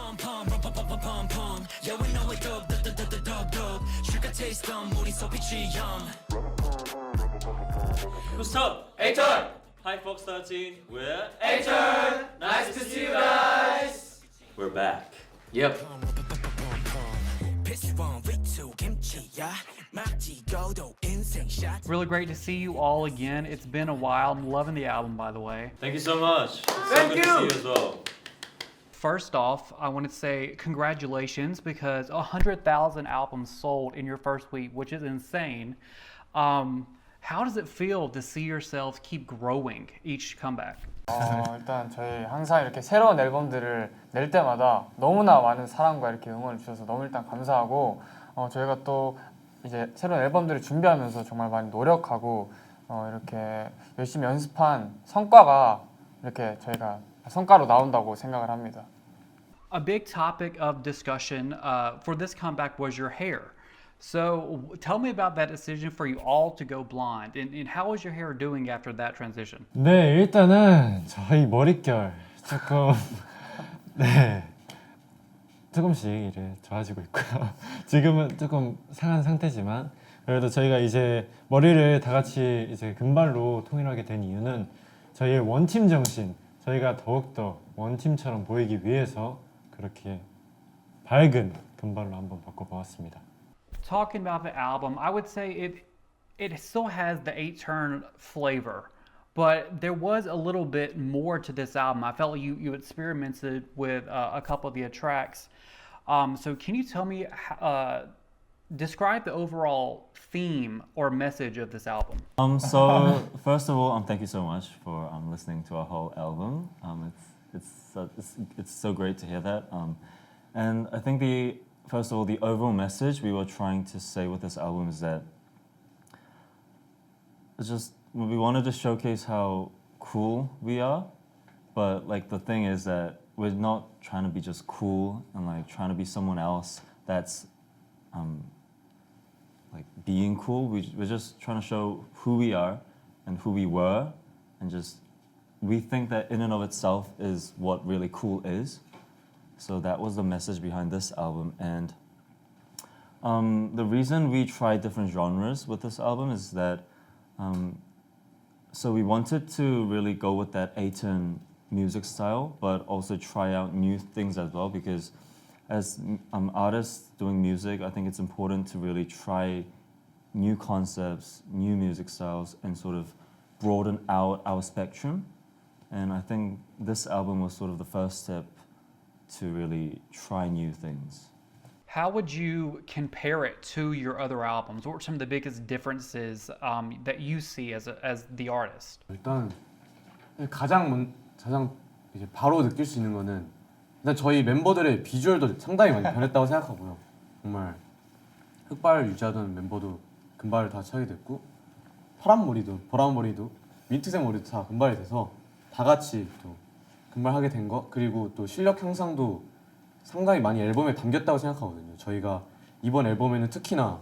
pom pom pom pom pom pom pom. Yeah, we know it dope, dope, dope. Sugar taste dumb, 우리 소비치 yum. Who's top? H-turn! Hi folks 13, we're H-turn! Nice to see you guys! We're back. Yep. Really great to see you all again. It's been a while. I'm loving the album, by the way. Thank you so much. It's Thank so good you. to see you as well. First off, I want to say congratulations because 100,000 albums sold in your first week, which is insane. How does it feel to see yourselves keep growing each comeback? 일단 저희 항상 이렇게 새로운 앨범들을 낼 때마다 너무나 많은 사랑과 이렇게 응원을 주셔서 너무 일단 감사하고 저희가 또 이제 새로운 앨범들을 준비하면서 정말 많이 노력하고 이렇게 열심히 연습한 성과가 이렇게 저희가 성과로 나온다고 생각을 합니다. A big topic of discussion for this comeback was your hair. So tell me about that decision for you all to go blonde and how is your hair doing after that transition? 네, 일단은 저희 머릿결 조금 조금씩 이제 좋아지고 있고요. 지금은 조금 상한 상태지만 그래도 저희가 이제 머리를 다 같이 이제 금발로 통일하게 된 이유는 저희의 원팀 정신, 저희가 더욱더 원팀처럼 보이기 위해서 그렇게 밝은 금발로 한번 바꿔보았습니다. Talking about the album, I would say it still has the 8-turn flavor, but there was a little bit more to this album. I felt like you experimented with a couple of the tracks. So can you tell me, describe the overall theme or message of this album? So first of all, thank you so much for listening to our whole album. It's so great to hear that. And I think first of all, the overall message we were trying to say with this album is that we wanted to showcase how cool we are, but like the thing is that we're not trying to be just cool and like trying to be someone else that's like being cool. We're just trying to show who we are and who we were, and we think that in and of itself is what really cool is. So that was the message behind this album. And the reason we tried different genres with this album is that so we wanted to really go with that 8-turn music style, but also try out new things as well, because as artists doing music, I think it's important to really try new concepts, new music styles, and sort of broaden out our spectrum. And I think this album was sort of the first step to really try new things. How would you compare it to your other albums? What are some of the biggest differences that you see as the artist? 일단 가장 이제 바로 느낄 수 있는 거는 일단 저희 멤버들의 비주얼도 상당히 많이 변했다고 생각하고요. 정말 흑발을 유지하던 멤버도 금발을 다 차게 됐고 파란 머리도 보란 머리도 민트색 머리도 다 금발이 돼서 다 같이 또 금발하게 된 거, 그리고 또 실력 향상도 상당히 많이 앨범에 담겼다고 생각하거든요. 저희가 이번 앨범에는 특히나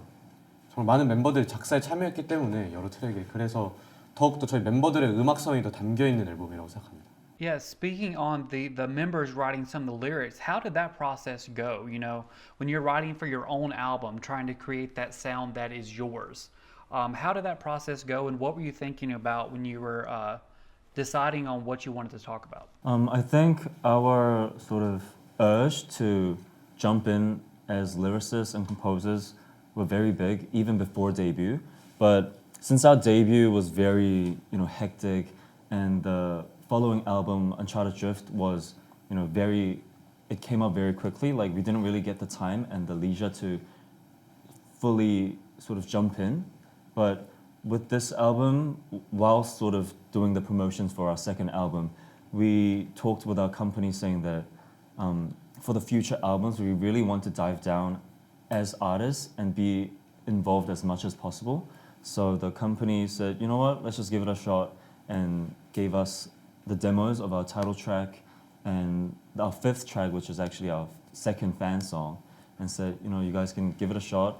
정말 많은 멤버들이 작사에 참여했기 때문에 여러 트랙에, 그래서 더욱더 저희 멤버들의 음악성이 더 담겨있는 앨범이라고 생각합니다. Yeah, speaking on the members writing some of the lyrics, how did that process go? You know, when you're writing for your own album, trying to create that sound that is yours, how did that process go, and what were you thinking about when you were deciding on what you wanted to talk about? I think our sort of urge to jump in as lyricists and composers were very big even before debut. But since our debut was very, hectic, and the following album, Uncharted Drift, was, it came up very quickly. Like, we didn't really get the time and the leisure to fully sort of jump in. But with this album, while sort of doing the promotions for our second album, we talked with our company saying that for the future albums, we really want to dive down as artists and be involved as much as possible. So the company said, you know what, let's just give it a shot, and gave us the demos of our title track and our fifth track, which is actually our second fan song, and said, you guys can give it a shot.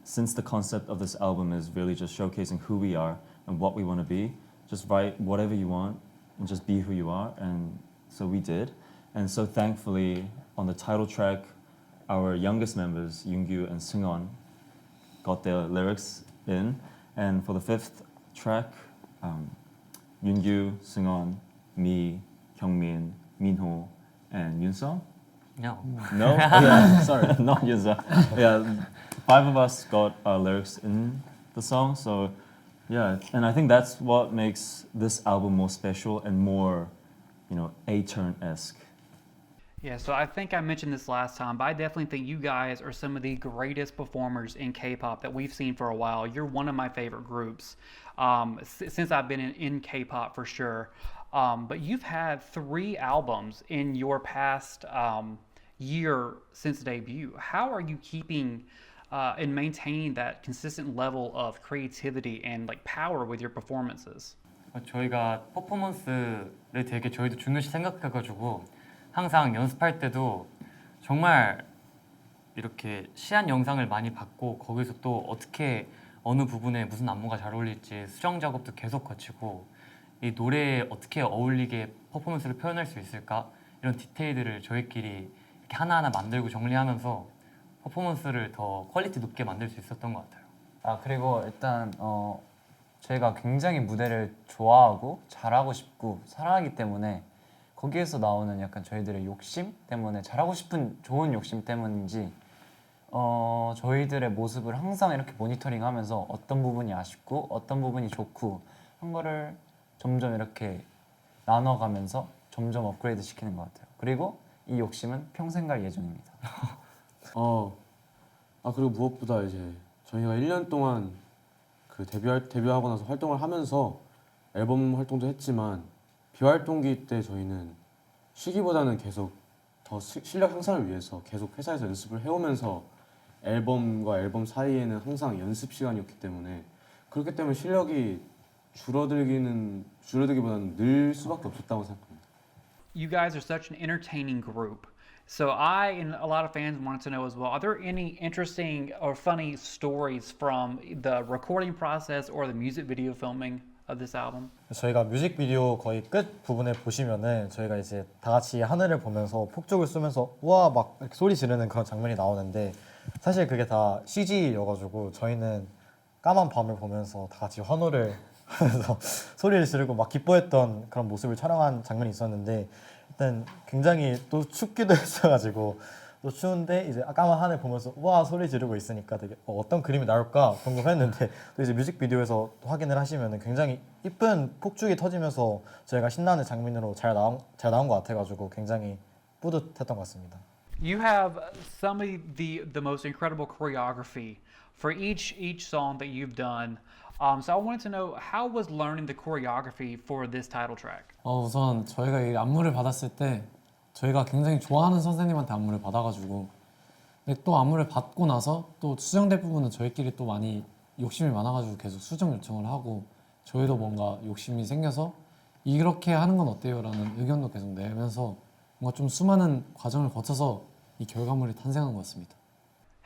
Since the concept of this album is really just showcasing who we are and what we want to be, just write whatever you want and just be who you are. And so we did. And so thankfully, on the title track, our youngest members, Yoongyu and Seungwon, got their lyrics in. And for the fifth track, Yoongyu, Seungwon, me, Hyungmin, Minho, and Yunsung. No. No? Yeah, sorry, not Yunsung. Yeah, 5 of us got our lyrics in the song. So yeah, and I think that's what makes this album more special and more, A-turn-esque. Yeah, so I think I mentioned this last time, but I definitely think you guys are some of the greatest performers in K-pop that we've seen for a while. You're one of my favorite groups since I've been in K-pop for sure. But you've had 3 albums in your past year since debut. How are you keeping and maintaining that consistent level of creativity and like power with your performances? 저희가 퍼포먼스를 되게 저희도 중요시 생각해가지고 항상 연습할 때도 정말 이렇게 시안 영상을 많이 받고 거기서 또 어떻게 어느 부분에 무슨 안무가 잘 어울릴지 수정 작업도 계속 거치고 이 노래에 어떻게 어울리게 퍼포먼스를 표현할 수 있을까 이런 디테일들을 저희끼리 이렇게 하나하나 만들고 정리하면서 퍼포먼스를 더 퀄리티 높게 만들 수 있었던 것 같아요. 아 그리고 일단 저희가 굉장히 무대를 좋아하고 잘하고 싶고 사랑하기 때문에 거기에서 나오는 약간 저희들의 욕심 때문에 잘하고 싶은 좋은 욕심 때문인지 저희들의 모습을 항상 이렇게 모니터링하면서 어떤 부분이 아쉽고 어떤 부분이 좋고 한 거를 점점 이렇게 나눠가면서 점점 업그레이드 시키는 것 같아요. 그리고 이 욕심은 평생 갈 예정입니다. 그리고 무엇보다 이제 저희가 1년 동안 그 데뷔하고 나서 활동을 하면서 앨범 활동도 했지만 비활동기 때 저희는 쉬기보다는 계속 더 실력 향상을 위해서 계속 회사에서 연습을 해오면서 앨범과 앨범 사이에는 항상 연습 시간이었기 때문에 그렇기 때문에 실력이 줄어들기보다는 늘 수밖에 없었다고 생각합니다. You guys are such an entertaining group. So I and a lot of fans wanted to know as well, are there any interesting or funny stories from the recording process or the music video filming of this album? 저희가 뮤직비디오 거의 끝 부분에 보시면은 저희가 이제 다 같이 하늘을 보면서 폭죽을 쏘면서 우와 막 이렇게 소리 지르는 그런 장면이 나오는데 사실 그게 다 CG여가지고 저희는 까만 밤을 보면서 다 같이 환호를 하면서 소리를 지르고 막 기뻐했던 그런 모습을 촬영한 장면이 있었는데 일단 굉장히 또 춥기도 했어가지고 또 추운데 이제 까만 하늘 보면서 와 소리 지르고 있으니까 되게 어떤 그림이 나올까 궁금했는데 또 이제 뮤직비디오에서 확인을 하시면은 굉장히 이쁜 폭죽이 터지면서 저희가 신나는 장면으로 잘 나온 것 같아가지고 굉장히 뿌듯했던 것 같습니다. You have some of the most incredible choreography for each song that you've done. So I wanted to know, how was learning the choreography for this title track? 우선 저희가 이 안무를 받았을 때 저희가 굉장히 좋아하는 선생님한테 안무를 받아가지고 근데 또 안무를 받고 나서 또 수정될 부분은 저희끼리 또 많이 욕심이 많아가지고 계속 수정 요청을 하고 저희도 뭔가 욕심이 생겨서 이렇게 하는 건 어때요? 라는 의견도 계속 내면서 뭔가 좀 수많은 과정을 거쳐서 이 결과물이 탄생한 것 같습니다.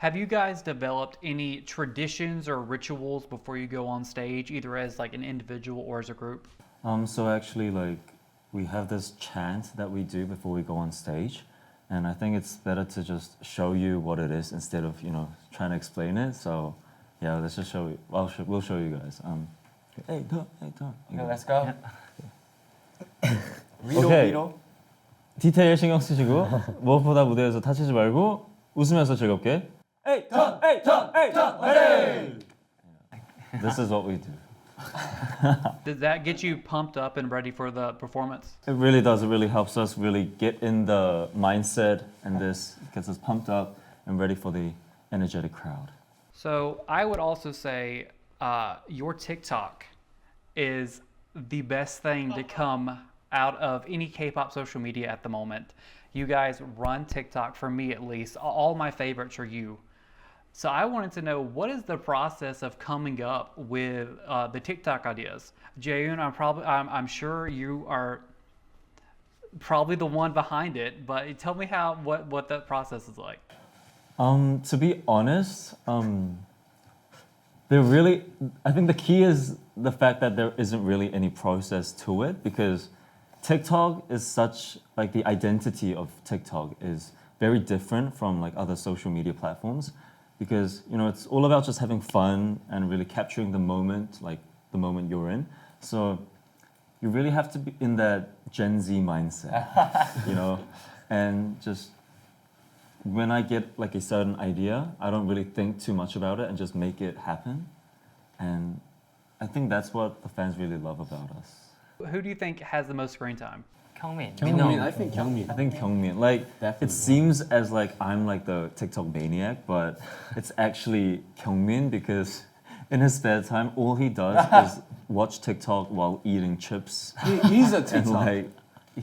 Have you guys developed any traditions or rituals before you go on stage, either as like an individual or as a group? So actually, like, we have this chant that we do before we go on stage, and I think it's better to just show you what it is instead of trying to explain it. So yeah, let's just show you. We'll show you guys. Hey, turn. Okay, let's go. 오케이. 디테일 신경 쓰시고 무엇보다 무대에서 다치지 말고 웃으면서 즐겁게. Hey, turn. This is what we do. Does that get you pumped up and ready for the performance? It really does. It really helps us really get in the mindset, and this gets us pumped up and ready for the energetic crowd. So I would also say your TikTok is the best thing to come out of any K-pop social media at the moment. You guys run TikTok, for me at least. All my favorites are you. So I wanted to know, what is the process of coming up with the TikTok ideas? Jaeyoon, I'm sure you are probably the one behind it, but tell me what that process is like. To be honest, I think the key is the fact that there isn't really any process to it, because TikTok is such, like, the identity of TikTok is very different from like other social media platforms because you know it's all about just having fun and really capturing the moment, like the moment you're in. So you really have to be in that Gen Z mindset, you know, and just when I get like a certain idea, I don't really think too much about it and just make it happen. And I think that's what the fans really love about us. Who do you think has the most screen time? 경민. 경민, I think 경민. I think Kyungmin, like Definitely. it seems as like I'm like the TikTok maniac, but it's actually Kyungmin because in his spare time, all he does is watch TikTok while eating chips. He's a And TikTok. like,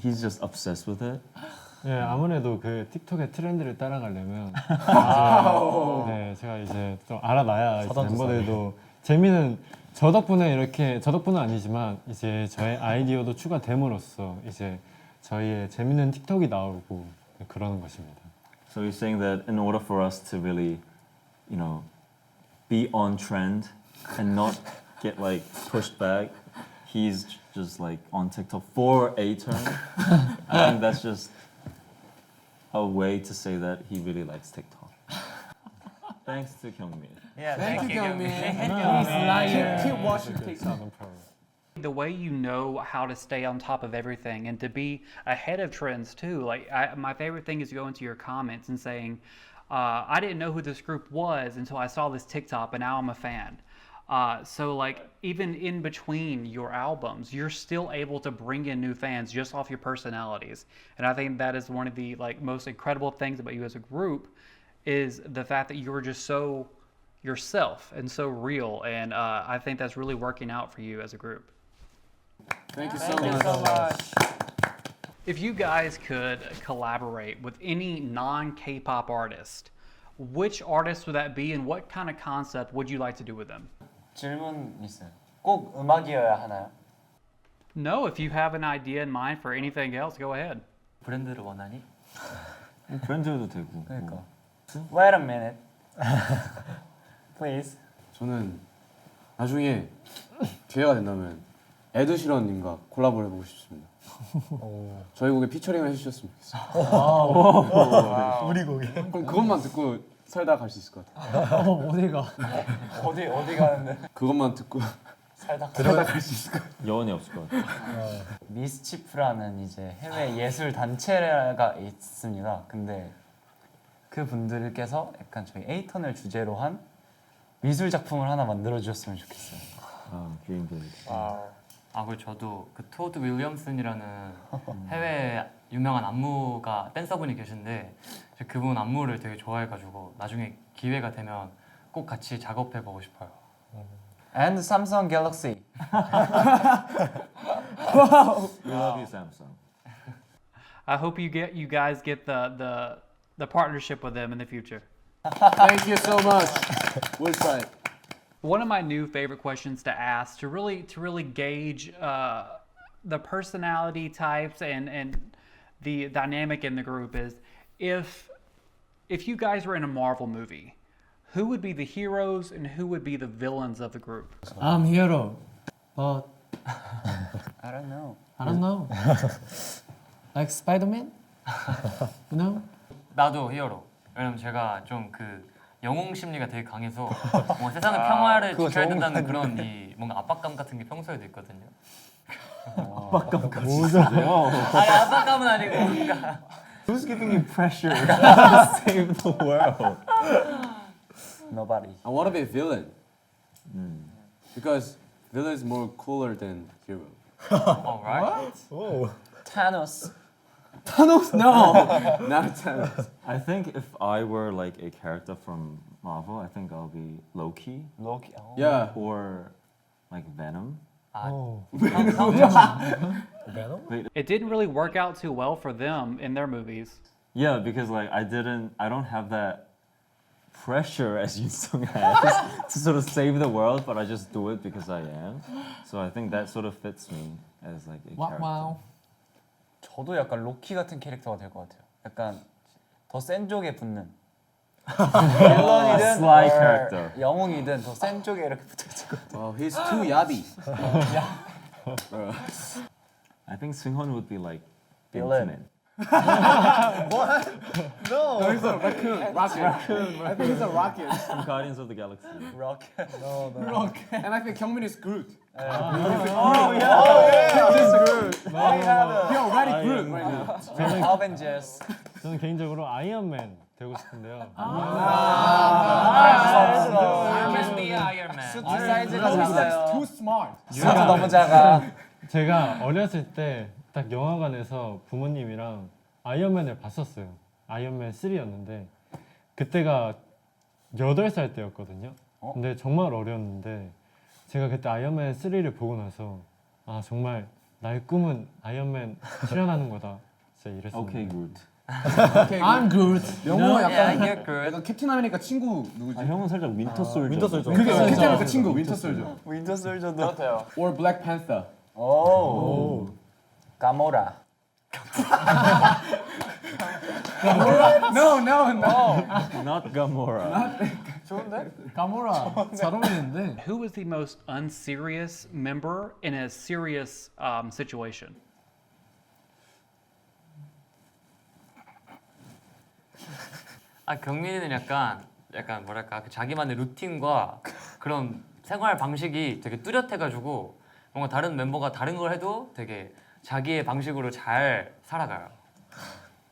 he's just obsessed with it. 네, 아무래도 그 틱톡의 트렌드를 따라가려면 네, 제가 이제 좀 알아놔야 이제 멤버들도 재미는 저 덕분에 이렇게 저 덕분은 아니지만 이제 저의 아이디어도 추가됨으로써 이제 저희의 재밌는 틱톡이 나오고 그러는 것입니다. So you're saying that in order for us to really, you know, be on trend and not get like pushed back, he's just like on TikTok for a turn. I think that's just a way to say that he really likes TikTok. Thanks to Kyungmin. Yeah, Thank you, 경민. 경민. Keep watching TikTok. The way you know how to stay on top of everything and to be ahead of trends too. Like my favorite thing is going to your comments and saying, I didn't know who this group was until I saw this TikTok, and now I'm a fan. So like even in between your albums, you're still able to bring in new fans just off your personalities. And I think that is one of the like most incredible things about you as a group is the fact that you're just so yourself and so real. And I think that's really working out for you as a group. Thank you so much. If you guys could collaborate with any non-K-pop artist, which artist would that be and what kind of concept would you like to do with them? 질문 있어요. 꼭 음악이어야 하나요? No, if you have an idea in mind for anything else, go ahead. 브랜드를 원하니? 브랜드도 되고. 그러니까. Wait a minute. Please. 저는 나중에 기회가 된다면 에드 시런님과 콜라보를 해보고 싶습니다. 저희 곡에 피처링을 해주셨으면 좋겠어요. 우리 곡이. 그럼 그것만 듣고 살다 갈 수 있을 것 같아요. 어디가? 어디 가는데? 그것만 듣고 살다 갈 수 있을 것 같아요. 여운이 없을 것 같아요. 미스치프라는 이제 해외 예술 단체가 있습니다. 근데 그 분들께서 약간 저희 에이턴을 주제로 한 미술 작품을 하나 만들어 주셨으면 좋겠어요. Dream big. 그리고 저도 그 토드 윌리엄슨이라는 해외 유명한 안무가 댄서분이 계신데 그분 안무를 되게 좋아해가지고 나중에 기회가 되면 꼭 같이 작업해보고 싶어요. And Samsung Galaxy. We love you, Samsung. I hope you guys get the partnership with them in the future. Thank you so much. We'll try. One of my new favorite questions to ask to really gauge the personality types and the dynamic in the group is if you guys were in a Marvel movie, who would be the heroes and who would be the villains of the group? I'm hero, but I don't know. I don't know. Like Spider-Man? You know? 나도 히어로. 왜냐면 제가 좀 그 영웅 심리가 되게 강해서 뭔가 세상의 평화를 지켜야 된다는 그런 이 뭔가 압박감 같은 게 평소에도 있거든요. 압박감까지 있어요. 아니 압박감은 아니고 뭔가 Who's giving you pressure to save the world? Nobody. I want to be a villain. Because villain is more cooler than hero. alright. Thanos. Thanos? No, not Thanos. I think if I were like a character from Marvel, I think I'll be Loki Loki. Yeah. or like Venom. It didn't really work out too well for them in their movies. Yeah, because like I don't have that pressure as Yoon has to sort of save the world, but I just do it because I am. So I think that sort of fits me as like a character. Wow. 저도 약간 로키 같은 캐릭터가 될 것 같아요. 약간 더 센 쪽에 붙는. 빌런이든 Sly character. 영웅이든 더 센 쪽에 이렇게 붙어 있을 것 같아요. Well, he's too yabby. I think Seunghoon would be like Villain. intimate. No. It's a raccoon. Rocket. I think it's a rocket. From Guardians of the Galaxy. Rocket. No. And I think Kyungmin is Groot. Oh yeah. This is good. He already Groot right now. Avengers. 저는 개인적으로 아이언맨 되고 싶은데요. Kiss me, Iron Man. 사이즈가 작아요. Too smart. 수트 너무 작아. 제가 어렸을 때 딱 영화관에서 부모님이랑 아이언맨을 봤었어요. 아이언맨 3였는데 그때가 8살 때였거든요. 근데 정말 어렸는데 제가 그때 아이언맨 3를 보고 나서 아 정말 나의 꿈은 아이언맨 출연하는 거다. 진짜 이랬어요. Okay, Groot. I'm Groot. 영어 약간 Yeah, good. 약간 캡틴 아메리카 친구 누구지? 아, 형은 살짝 윈터 솔저. 윈터 솔저. 그게 캡틴 아메리카 친구 윈터 솔저. 윈터 솔저도. 같아요. Or Black Panther. 오. 가모라. No. Not Gamora. 가모라 잘 어울리는데. Who was the most unserious member in a serious situation? 경민이는 약간 뭐랄까 그 자기만의 루틴과 그런 생활 방식이 되게 뚜렷해가지고 뭔가 다른 멤버가 다른 걸 해도 되게 자기의 방식으로 잘 살아가요.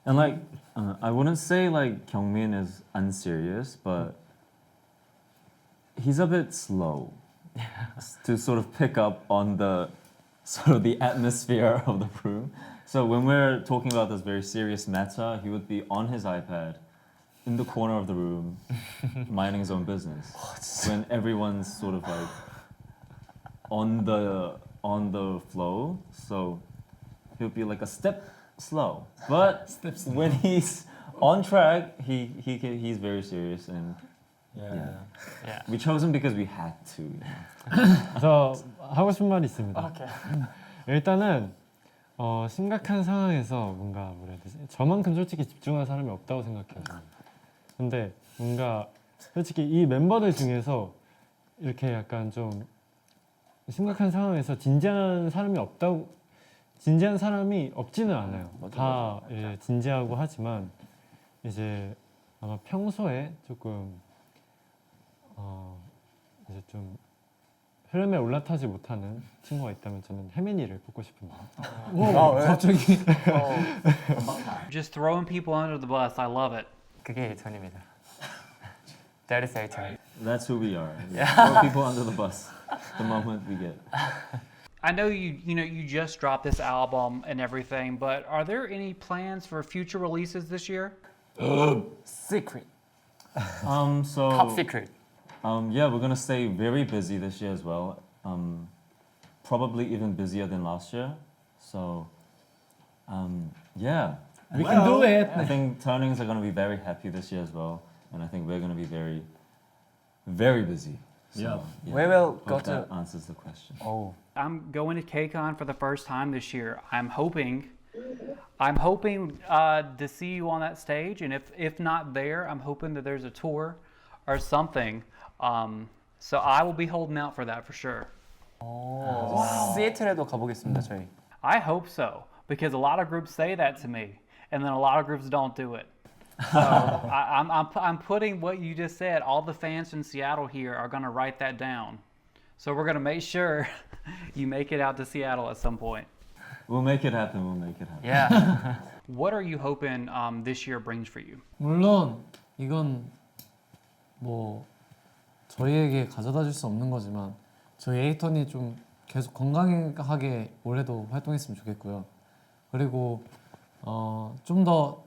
And like, I wouldn't say like Kyungmin is unserious, but he's a bit slow to sort of pick up on the sort of the atmosphere of the room. So when we're talking about this very serious matter, he would be on his iPad in the corner of the room, minding his own business. When everyone's sort of like on the flow, so he'll be like a step slow. But when he's on track, he's very serious, and 네. we chose him because we had to. You know? 저 하고 싶은 말이 있습니다. 오케이. 일단은 심각한 상황에서 뭔가 뭐라 해야 되지? 저만큼 솔직히 집중하는 사람이 없다고 생각해요. 근데 뭔가 솔직히 이 멤버들 중에서 이렇게 약간 좀 심각한 상황에서 진지한 사람이 없지는 않아요. 다 예, 진지하고 하지만 이제 아마 평소에 조금 이제 좀 흐름에 올라타지 못하는 친구가 있다면 저는 혜민이를 뽑고 싶습니다. 갑자기. Just throwing people under the bus. I love it. 그게 에이턴입니다. That is 에이턴. That's who we are. Throw people under the bus the moment we get. I know you just dropped this album and everything, but are there any plans for future releases this year? Secret. So Top secret. yeah, we're gonna stay very busy this year as well. Probably even busier than last year. So yeah. We can do it. I think turnings are gonna be very happy this year as well, and I think we're gonna be very, very busy. So, yeah. We will go Hope that to. answers the question. Oh. I'm going to KCON for the first time this year. I'm hoping to see you on that stage, and if not there, I'm hoping that there's a tour or something. So I will be holding out for that for sure. 시애틀에도 가보겠습니다 저희. I hope so, because a lot of groups say that to me, and then a lot of groups don't do it. So I'm putting what you just said. All the fans in Seattle here are gonna write that down. So we're gonna make sure you make it out to Seattle at some point. We'll make it happen. We'll make it happen. Yeah. What are you hoping this year brings for you? 물론 이건 뭐 저희에게 가져다 줄 수 없는 거지만 저희 에이턴이 좀 계속 건강하게 올해도 활동했으면 좋겠고요. 그리고 좀 더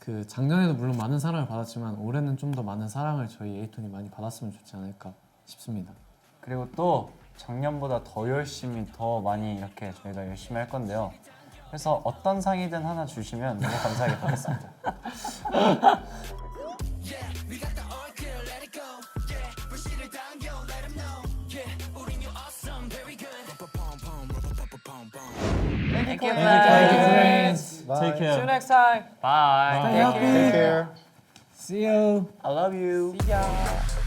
그 작년에도 물론 많은 사랑을 받았지만 올해는 좀 더 많은 사랑을 저희 에이턴이 많이 받았으면 좋지 않을까 싶습니다. 그리고 또 작년보다 더 열심히 더 많이 이렇게 저희가 열심히 할 건데요. 그래서 어떤 상이든 하나 주시면 너무 감사하게 받겠습니다. Thank you, friends. Take care. See you next time. Bye. Stay happy. Take care. See you. I love you. See ya.